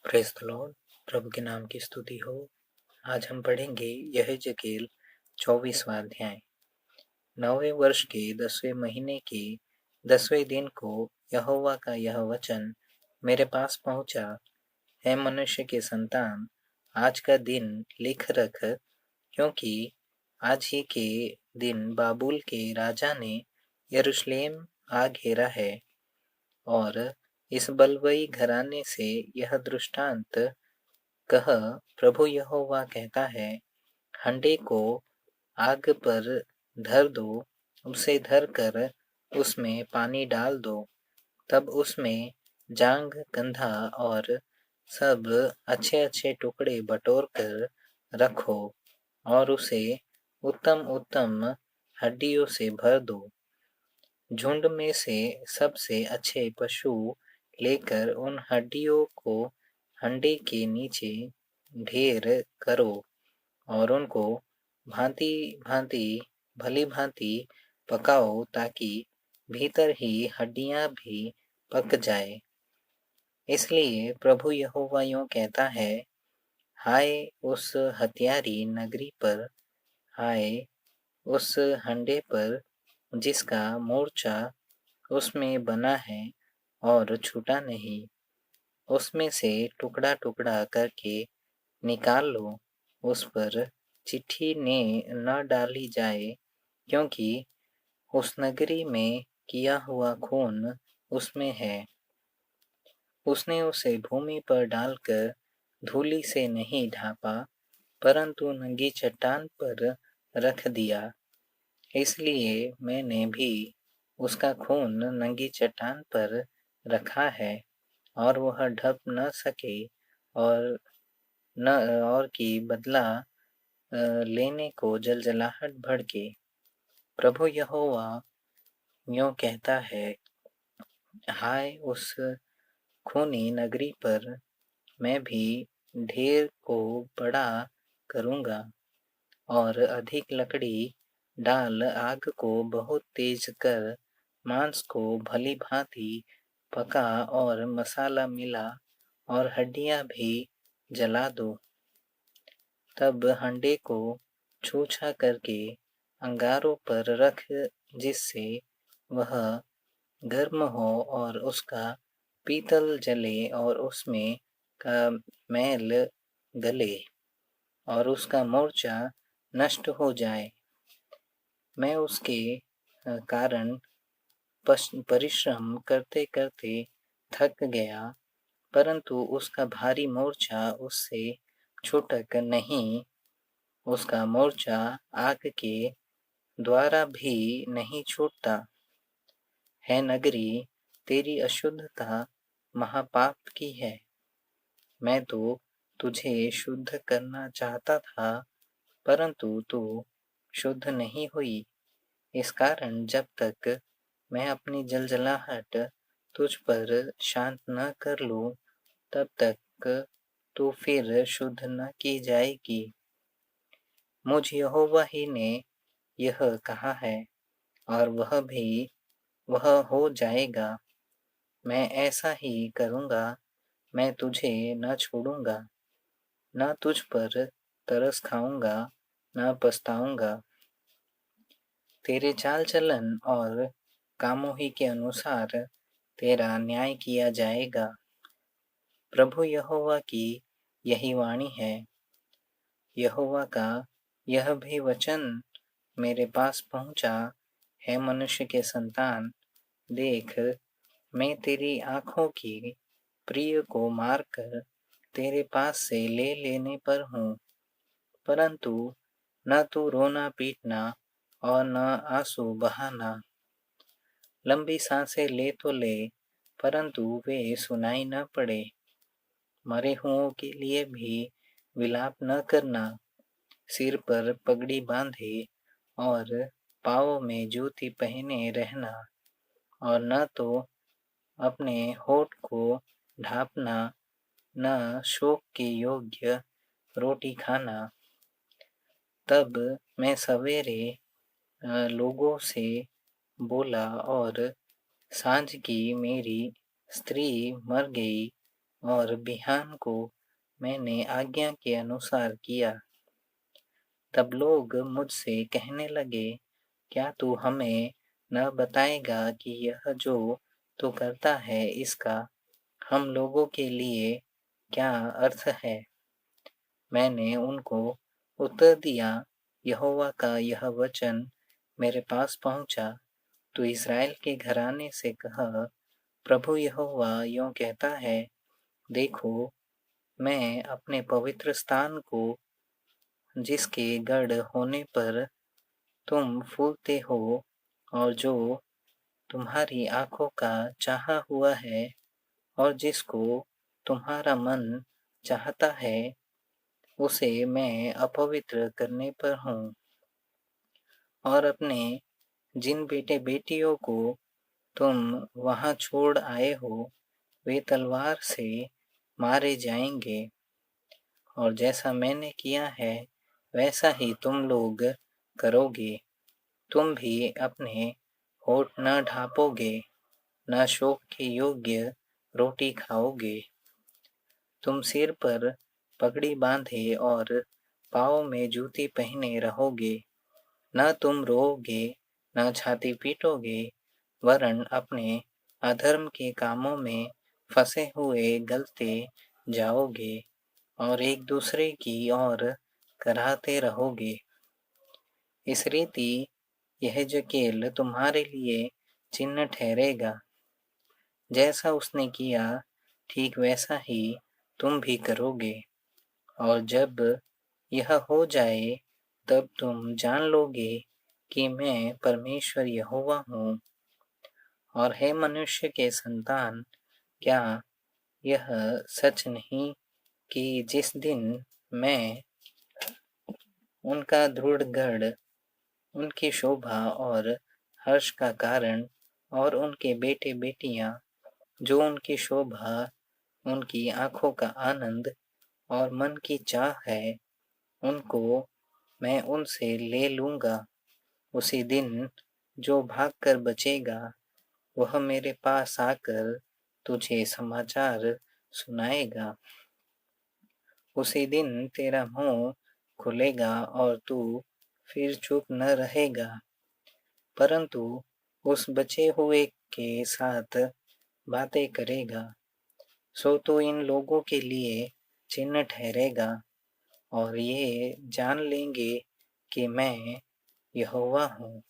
Praise the Lord. प्रभु के नाम की स्तुति हो। आज हम पढ़ेंगे यहेजकेल 24वां अध्याय। 9वें वर्ष के 10वें महीने के 10वें दिन को यहोवा का यह वचन मेरे पास पहुंचा। है मनुष्य के संतान, आज का दिन लिख रख, क्योंकि आज ही के दिन बाबुल के राजा ने यरूशलेम आ घेरा है। और इस बलवई घराने से यह दृष्टांत कह, प्रभु यहोवा कहता है, हंडे को आग पर धर दो, उसे धर कर उसमें पानी डाल दो, तब उसमें जांग, कंधा और सब अच्छे अच्छे टुकड़े बटोर कर रखो और उसे उत्तम उत्तम हड्डियों से भर दो। झुंड में से सबसे अच्छे पशु लेकर उन हड्डियों को हंडे के नीचे ढेर करो और उनको भांति भांति भली भांति पकाओ, ताकि भीतर ही हड्डियां भी पक जाए। इसलिए प्रभु यहोवा यूं कहता है, हाय उस हत्यारी नगरी पर, हाय उस हंडे पर जिसका मोर्चा उसमें बना है और छूटा नहीं। उसमें से टुकड़ा टुकड़ा करके निकाल लो, उस पर चिट्ठी ने न डाली जाए, क्योंकि उस नगरी में किया हुआ खून उसमें है। उसने उसे भूमि पर डालकर धूलि से नहीं ढांपा, परंतु नंगी चट्टान पर रख दिया। इसलिए मैंने भी उसका खून नंगी चट्टान पर रखा है, और वह ढप न सके और न और की बदला लेने को जलजलाहट भड़के। प्रभु यहोवा यूं कहता है, हाय उस खूनी नगरी पर, मैं भी ढेर को बड़ा करूंगा और अधिक लकड़ी डाल आग को बहुत तेज कर मांस को भली भांति पका और मसाला मिला और हड्डियां भी जला दो। तब हंडे को छूछा करके अंगारों पर रख, जिससे वह गर्म हो और उसका पीतल जले और उसमें का मैल गले और उसका मोर्चा नष्ट हो जाए। मैं उसके कारण परिश्रम करते करते थक गया, परंतु उसका भारी मोर्चा उससे छूटक नहीं। उसका मोर्चा आग के द्वारा भी नहीं छूटता। है नगरी, तेरी अशुद्धता महापाप की है। मैं तो तुझे शुद्ध करना चाहता था, परंतु तू शुद्ध नहीं हुई। इस कारण जब तक मैं अपनी जलजलाहट तुझ पर शांत न कर लूं, तब तक तू फिर शुद्ध न की जाएगी। मुझ यहोवा ही ने यह कहा है, और वह हो जाएगा। मैं ऐसा ही करूंगा, मैं तुझे न छोड़ूंगा, न तुझ पर तरस खाऊंगा, न पछताऊंगा। तेरे चाल चलन और कामों ही के अनुसार तेरा न्याय किया जाएगा। प्रभु यहोवा की यही वाणी है। यहोवा का यह भी वचन मेरे पास पहुंचा, है मनुष्य के संतान, देख, मैं तेरी आंखों की प्रिय को मारकर तेरे पास से ले लेने पर हूँ, परंतु न तू रोना पीटना और न आंसू बहाना। लंबी सांसें ले तो ले, परंतु वे सुनाई न पड़े। मरे हुओं के लिए भी विलाप न करना। सिर पर पगड़ी बांधे और पाँव में जूती पहने रहना, और न तो अपने होठ को ढांपना, न शोक के योग्य रोटी खाना। तब मैं सवेरे लोगों से बोला, और सांझ की मेरी स्त्री मर गई, और बिहान को मैंने आज्ञा के अनुसार किया। तब लोग मुझसे कहने लगे, क्या तू हमें न बताएगा कि यह जो तू करता है इसका हम लोगों के लिए क्या अर्थ है? मैंने उनको उत्तर दिया, यहोवा का यह वचन मेरे पास पहुंचा। तू इस्राएल के घराने से कह, प्रभु यहोवा यूं कहता है, देखो, मैं अपने पवित्र स्थान को, जिसके गढ़ होने पर तुम फूलते हो और जो तुम्हारी आंखों का चाहा हुआ है और जिसको तुम्हारा मन चाहता है, उसे मैं अपवित्र करने पर हूँ। और अपने जिन बेटे बेटियों को तुम वहां छोड़ आए हो, वे तलवार से मारे जाएंगे। और जैसा मैंने किया है वैसा ही तुम लोग करोगे। तुम भी अपने होठ न ढांपोगे, न शोक के योग्य रोटी खाओगे। तुम सिर पर पगड़ी बांधे और पाँव में जूती पहने रहोगे। न तुम रोओगे, न छाती पीटोगे, वरन अपने अधर्म के कामों में फंसे हुए गलते जाओगे और एक दूसरे की ओर कराहते रहोगे। इस रीति यहेजकेल तुम्हारे लिए चिन्ह ठहरेगा। जैसा उसने किया ठीक वैसा ही तुम भी करोगे। और जब यह हो जाए तब तुम जान लोगे कि मैं परमेश्वर यहोवा हूँ। और हे मनुष्य के संतान, क्या यह सच नहीं कि जिस दिन मैं उनका दृढ़ गढ़, उनकी शोभा और हर्ष का कारण और उनके बेटे बेटियां, जो उनकी शोभा, उनकी आंखों का आनंद और मन की चाह है, उनको मैं उनसे ले लूंगा, उसी दिन जो भागकर बचेगा वह मेरे पास आकर तुझे समाचार सुनाएगा। उसी दिन तेरा मुंह खुलेगा और तू फिर चुप न रहेगा, परंतु उस बचे हुए के साथ बातें करेगा। सो तो इन लोगों के लिए चिन्ह ठहरेगा और ये जान लेंगे कि मैं यहोवा हूँ।